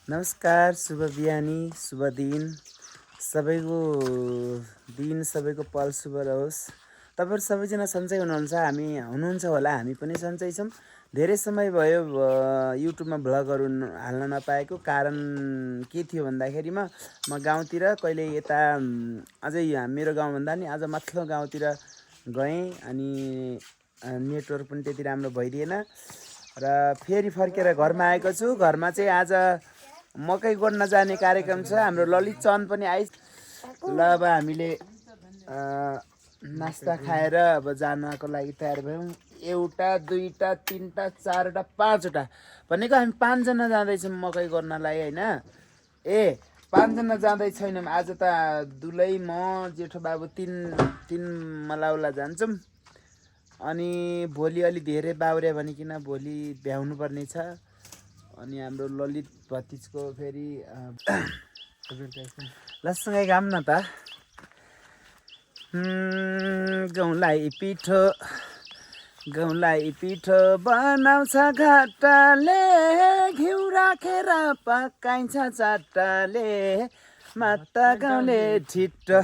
नमस्कार, शुभ बिहानी, शुभ दिन। सबैको दिन, सबैको पल शुभ रहोस्। तपाईँहरू सबैजना सन्चै हुनुहुन्छ, हामी हुनुहुन्छ होला, हामी पनि सन्चै छौँ। धेरै समय भयो युट्युबमा भ्लगहरू हाल्न नपाएको कारण के थियो भन्दाखेरि म गाउँतिर कहिले यता अझै मेरो गाउँभन्दा नि अझ माथिल्लो गाउँतिर गएँ अनि नेटवर्क पनि त्यति राम्रो भइदिएन र फेरि फर्केर घरमा आएको छु। घरमा चाहिँ आज मकै गोड्न जाने कार्यक्रम छ। हाम्रो ललित चन्द पनि आइस। ल अब हामीले नास्ता खाएर अब जानको लागि तयार भयौँ। एउटा दुईवटा तिनवटा चारवटा पाँचवटा भनेको हामी पाँचजना जाँदैछौँ मकै गोड्नलाई होइन। पाँचजना जाँदै छैनौँ आज त दुलै म जेठो बाबु तिन मलाउला जान्छौँ। अनि भोलि अलि धेरै बाउरे भनिकन भोलि भ्याउनु पर्ने छ। अनि हाम्रो ललित भतिजको फेरि लसँगै गाम न त। गहुँलाई पिठो बनाउँछ घाटाले, घिउ राखेर पकाइन्छ चाटाले। माता गाउँले ठिटो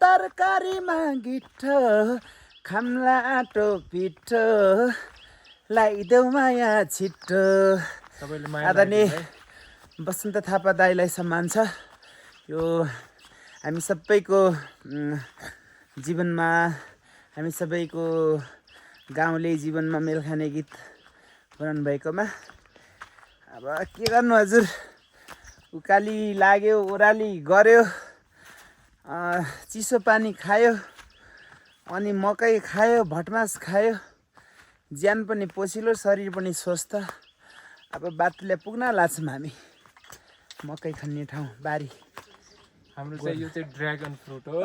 तरकारीमा गिठो, खाम्ला आटो पिठो लगाइदेऊ माया छिटो। आदरणीय बसन्त थापा दाइलाई सम्मान छ। यो हामी सबैको जीवनमा, हामी सबैको गाउँले जीवनमा मेल खाने गीत बनाउनु भएकोमा अब के गर्नु हजुर। उकाली लाग्यो, ओह्राली गऱ्यो, चिसो पानी खायो, अनि मकै खायो, भटमास खायो, ज्यान पनि पोसिलो, शरीर पनि स्वस्थ। अब बाटोले पुग्न लाग्छौँ हामी मकै खन्ने ठाउँ बारी। हाम्रो चाहिँ यो चाहिँ ड्र्यागन फ्रुट हो।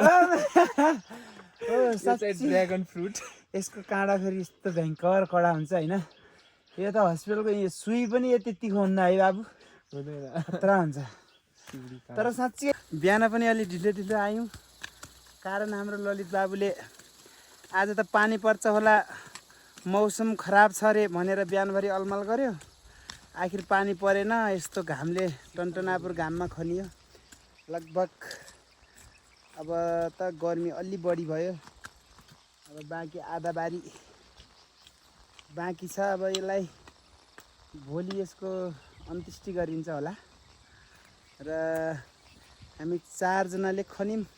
ड्र्यागन फ्रुट, यसको काँडा फेरि यस्तो भयङ्कर कडा हुन्छ होइन। यो त हस्पिटलको यो सुई पनि यति तिखो हुन्न है बाबु, खतरा हुन्छ। तर साँच्चै बिहान पनि अलि ढिलो आयौँ कारण हाम्रो ललित बाबुले आज त पानी पर्छ होला, मौसम खराब छ अरे भनेर बिहानभरि अलमल गर्यो। आखिर पानी परेन, यस्तो घामले टन्टनापुर घाममा खनियो। लगभग अब त गर्मी अलि बढी भयो। अब बाँकी आधा बारी बाँकी छ। अब यसलाई भोलि यसको अन्त्येष्टि गरिन्छ होला र हामी चारजनाले खन्यौँ।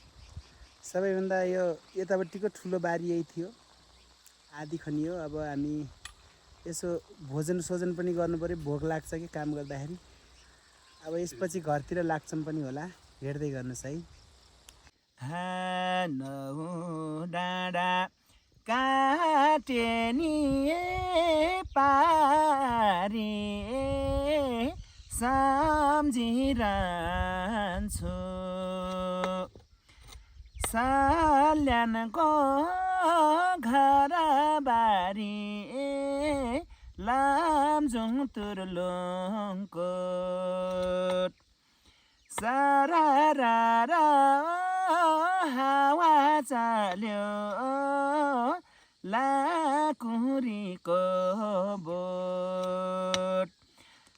सबैभन्दा यो यतापट्टिको ठुलो बारी यही थियो, आधी खनियो। अब हामी यसो भोजन सोजन पनि गर्नु पऱ्यो, भोक लाग्छ कि काम गर्दाखेरि। अब यसपछि घरतिर लाग्छौँ पनि होला, हेर्दै गर्नुहोस् है। डाँडा काटे नि पारी सम्झिरहन्छु, सल्यानको घर बारी लामजुङ तुर्लुङकोट। सरारा हावा चल्यो लाकुरीको बोट।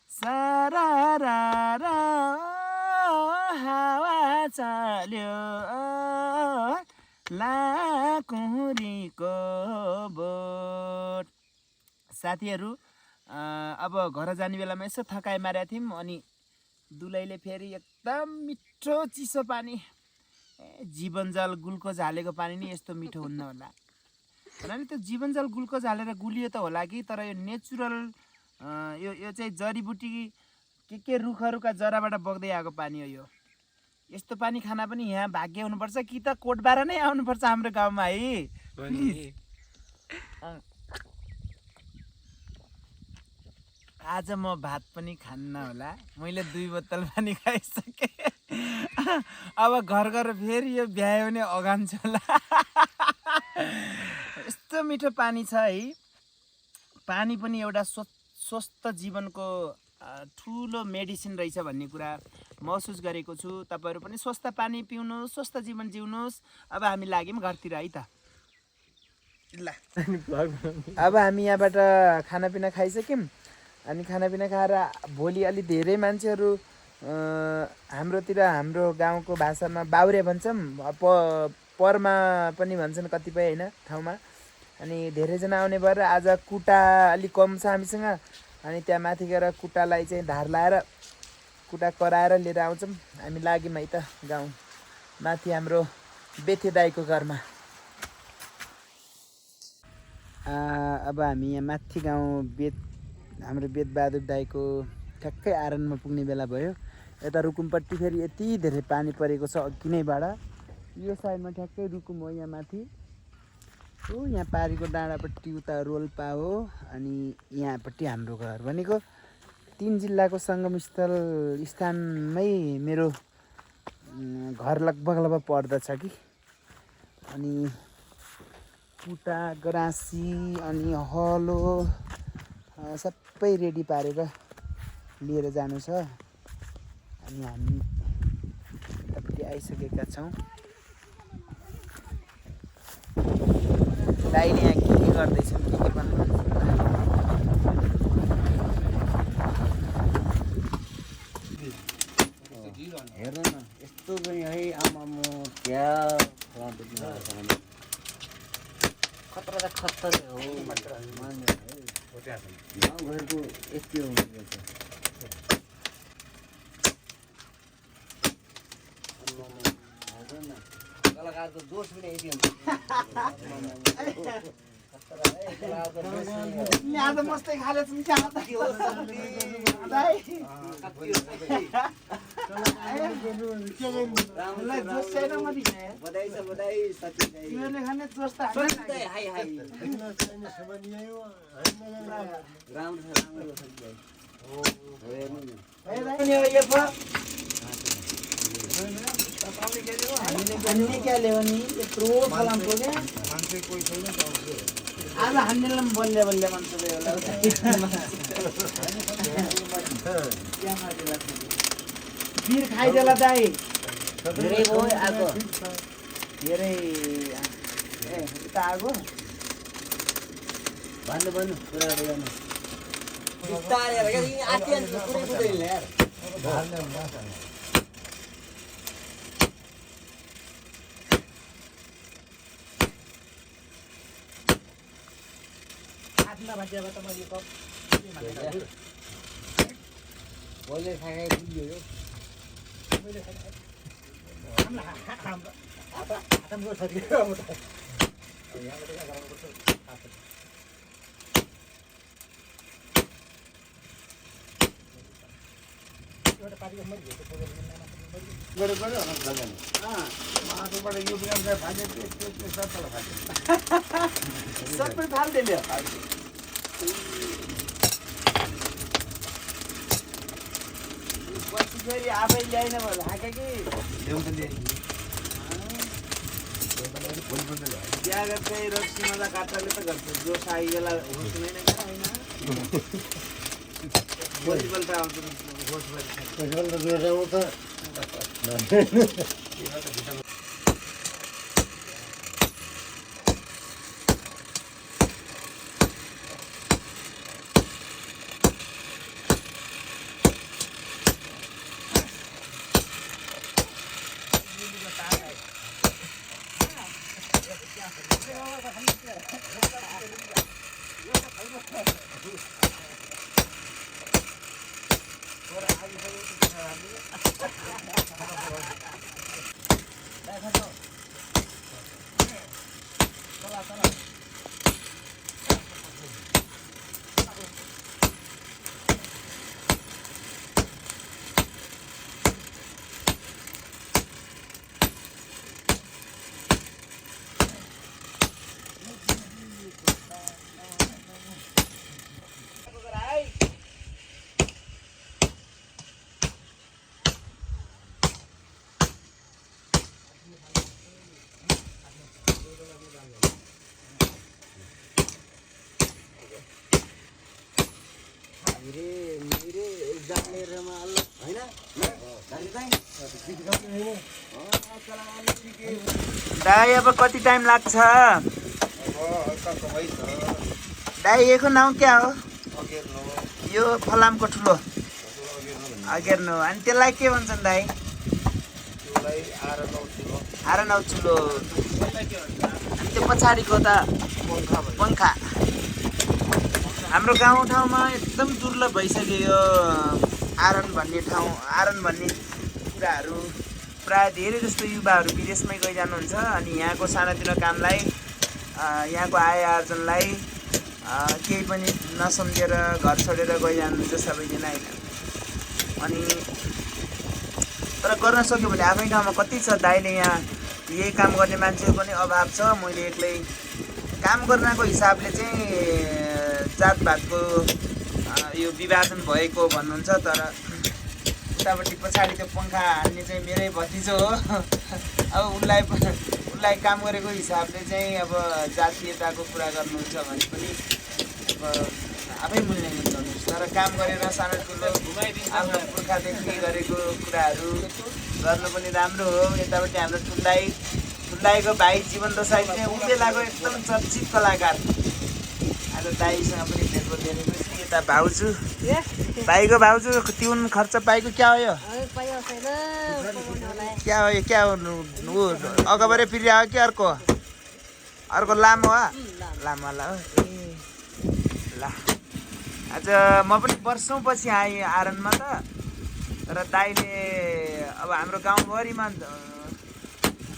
सरारा हावा चल्यो लाकुरीको बोट। साथीहरू अब घर जाने बेलामा यसो थकाइ मारेको थियौँ। अनि दुलैले फेरि एकदम मिठो चिसो पानी, जीवनजल ग्लुकोज हालेको पानी नि यस्तो मिठो हुन्न होला भन्नाले त्यो जीवनजल ग्लुकोज हालेर गुलियो त होला कि, तर यो नेचुरल यो चाहिँ जडीबुटी के रुखहरूका जराबाट बग्दै आएको पानी हो। यो यस्तो पानी खाना पनि यहाँ भाग्य हुनुपर्छ कि त कोटबारा नै आउनुपर्छ हाम्रो गाउँमा है। आज म भात पनि खान्न होला, मैले 2 बोतल पानी खाइसकेँ। अब घर गएर फेरि यो भ्यायो भने अगान्छु होला। यस्तो मिठो पानी छ है। पानी पनि एउटा स्वस्थ जीवनको ठुलो मेडिसिन रहेछ भन्ने कुरा महसुस गरेको छु। तपाईँहरू पनि स्वस्थ पानी पिउनुहोस्, स्वस्थ जीवन जिउनुहोस्। अब हामी लाग्यौँ घरतिर है त। ल अब हामी यहाँबाट खानापिना खाइसक्यौँ। अनि खानापिना खाएर भोलि अलि धेरै मान्छेहरू हाम्रोतिर हाम्रो गाउँको भाषामा बाउरे भन्छौँ परमा पनि भन्छन् कतिपय होइन ठाउँमा। अनि धेरैजना आउने भएर आज कुटा अलिक कम छ हामीसँग। अनि त्यहाँ माथि गएर कुटालाई चाहिँ धार लाएर कुटा कराएर लिएर आउँछौँ। हामी लाग्यौँ है त गाउँ माथि हाम्रो बेथे दाईको घरमा। अब हामी यहाँ माथि गाउँ हाम्रो बेदबहादुर दाईको ठ्याक्कै आँगनमा पुग्ने बेला भयो। यता रुकुमपट्टि फेरि यति धेरै पानी परेको छ अघि नैबाट। यो साइडमा ठ्याक्कै रुकुम हो यहाँ माथि। यहाँ पारीको डाँडापट्टि उता रोल्पा हो। अनि यहाँपट्टि हाम्रो घर भनेको 3 जिल्लाको सङ्गमस्थल स्थानमै मेरो घर लगभग पर्दछ कि। अनि कुटा गराँसी अनि हलो सबै रेडी पारेर लिएर जानु छ। अनि हामी यतापट्टि आइसकेका छौँ। दाइले यहाँ के गर्दैछन् के भन्नुहुन्छ हेर्नु न यस्तो पनि है आमामो क्या खतरा त खतरै हो मान्यो है गाउँघरको यति हो कलाकारको दोष पनि यति हुन्छ आज मस्तै खाले हामीले क्या ल्यायो नि यत्रो फलामको क्या आज हामीलाई पनि बल्ले बल्ले मान्छे बिर खाइदेला दाइ धेरै भयो आएको धेरै उता आगो भन्नु कुरा गर्नु बिस्तारै आत्या कुरै कुदैन यार बोले खाए दियो सबै फाल्दियो पछि फेरि आफै ल्याइन भयो हाँके कि बिहा चाहिँ रक्सी मजा काट्टाले त गर्छ जो साई बेला होस् हुँदैन क्या होइन भोलिपल्ट आउँछ होस् दाई अब कति टाइम लाग्छ? दाई यसको नाम क्या हो? यो फलामको ठुलो अगेर्नु अनि त्यसलाई के भन्छन् दाइ? आरनौ चुलो। अनि त्यो पछाडिको त पङ्खा। हाम्रो गाउँठाउँमा एकदम दुर्लभ भइसक्यो यो आरन भन्ने कुराहरू। प्रायः धेरै जस्तो युवाहरू विदेशमै गइजानुहुन्छ अनि यहाँको सानोतिनो कामलाई यहाँको आय आर्जनलाई केही पनि नसम्झेर घर छोडेर गइजानुहुन्छ सबैजना होइन। अनि तर गर्न सक्यो भने आफ्नै ठाउँमा कति छ दाइले यहाँ यही काम गर्ने मान्छेको पनि अभाव छ। मैले एक्लै काम गर्नको हिसाबले चाहिँ जातभातको यो विभाजन भएको भन्नुहुन्छ। तर उतापट्टि पछाडि त्यो पङ्खा हान्ने चाहिँ मेरै भतिजो हो। अब उसलाई काम गरेको हिसाबले चाहिँ अब जातीयताको कुरा गर्नुहुन्छ भने पनि अब आफै मूल्याङ्कन गर्नुहोस्। तर काम गरेर सानो ठुलो आफ्नो पुर्खादेखि गरेको कुराहरू गर्नु पनि राम्रो हो। यतापट्टि हाम्रो ठुल्दाईको भाइ जीवन दसाई चाहिँ उम्बेलाको एकदम चर्चित कलाकार। आज दाईसँग पनि भेट गरिदिएको छु। यता भाउजू भाइको भाउजू तिउन खर्च पाएको क्या हो यो? क्या हो यो? क्या हो? अगाबारे फेरि आयो कि अर्को लामो हो? लामो होला हो। ए ल आज म पनि वर्षौँ पछि आएँ आरनमा त। तर दाइले अब हाम्रो गाउँभरिमा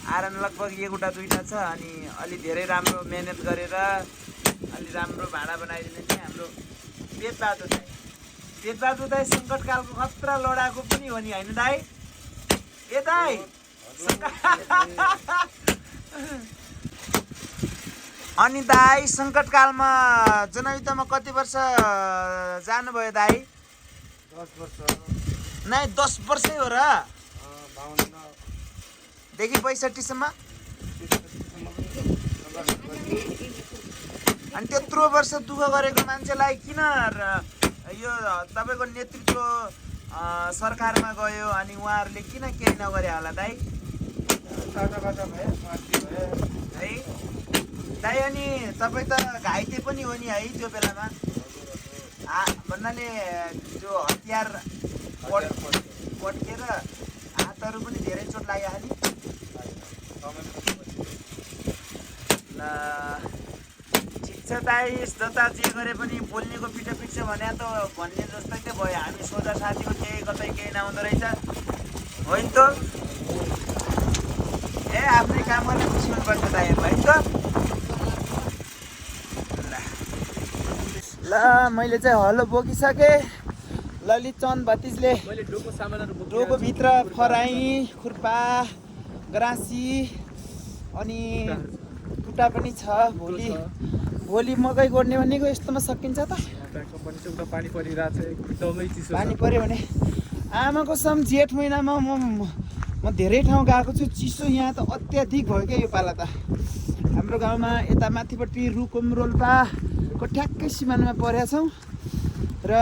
आरन लगभग एउटा दुईवटा छ। अनि अलि धेरै राम्रो मेहनत गरेर अलि राम्रो भाडा बनाइदिने चाहिँ हाम्रो पेटबहादुर दाइ सङ्कटकालको खतरा लडाको पनि हो नि होइन दाइ? ए दाइ अनि दाइ सङ्कटकालमा जनयुद्धमा कति वर्ष जानुभयो दाइ? 10 वर्ष। नै 10 वर्षै हो र? 52 देखि 65 सम्म। अनि त्यत्रो वर्ष दुःख गरेको मान्छेलाई किन यो तपाईँको नेतृत्व सरकारमा गयो अनि उहाँहरूले किन केही नगरे होला दाइ? है दाइ अनि तपाईँ त घाइते पनि हो नि है त्यो बेलामा? भन्नाले त्यो हतियार पड्केर हातहरू पनि धेरै चोट लाग्यो हाली। ल ठिक छ दाइ, जता जे गरे पनि बोल्नेको पिठो पिट्छ भने त भन्ने जस्तै त भयो। हामी सोझा साथीको केही नहुँदो रहेछ होइन त? ए आफ्नै काम गर्ने खुसी हुनुपर्छ दाइहरू होइन त? ल मैले चाहिँ हलो बोकिसकेँ। ललित चन्द भतिजले डोकोभित्र फराई, खुर्पा, गराँसी अनि टुटा पनि छ। भोलि मकै गोड्ने भनेको यस्तोमा सकिन्छ त? पानी परिरहेको छ एकदमै चिसो। पानी पऱ्यो भने आमाको सम जेठ महिनामा म धेरै ठाउँ गएको छु। चिसो यहाँ त अत्याधिक भयो क्या यो पाला त। हाम्रो गाउँमा यता माथिपट्टि रुकुम रोल्पाको ठ्याक्कै सिमानामा परेका छौँ। र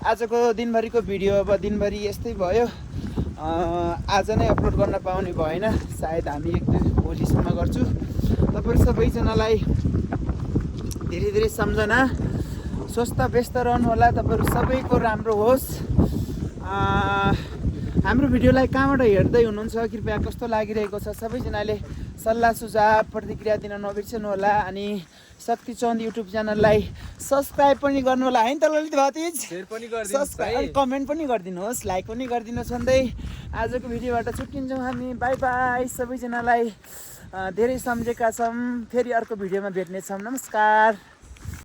आजको दिनभरिको भिडियो अब दिनभरि यस्तै भयो। आज नै अपलोड गर्न पाउने भएन। सायद हामी एक दुई भोलिसम्म गर्छु। तपाईँ सबैजनालाई धेरै धेरै सम्झना। स्वस्थ व्यस्त रहनु होला। तपाईँहरू सबैको राम्रो होस्। हाम्रो भिडियोलाई कहाँबाट हेर्दै हुनुहुन्छ, कृपया कस्तो लागिरहेको छ सबैजनाले सल्लाह सुझाव प्रतिक्रिया दिन नबिर्सनु होला। अनि शक्ति चन्द युट्युब च्यानललाई सब्सक्राइब पनि गर्नु होला है त ललित भतिज? सब्सक्राइब कमेन्ट पनि गरिदिनुहोस्, लाइक पनि गरिदिनुहोस् भन्दै आजको भिडियोबाट छुट्टिन्छौँ हामी। बाई बाई सबैजनालाई। धेरै सम्झेका छौँ। फेरि अर्को भिडियोमा भेट्नेछौँ। नमस्कार।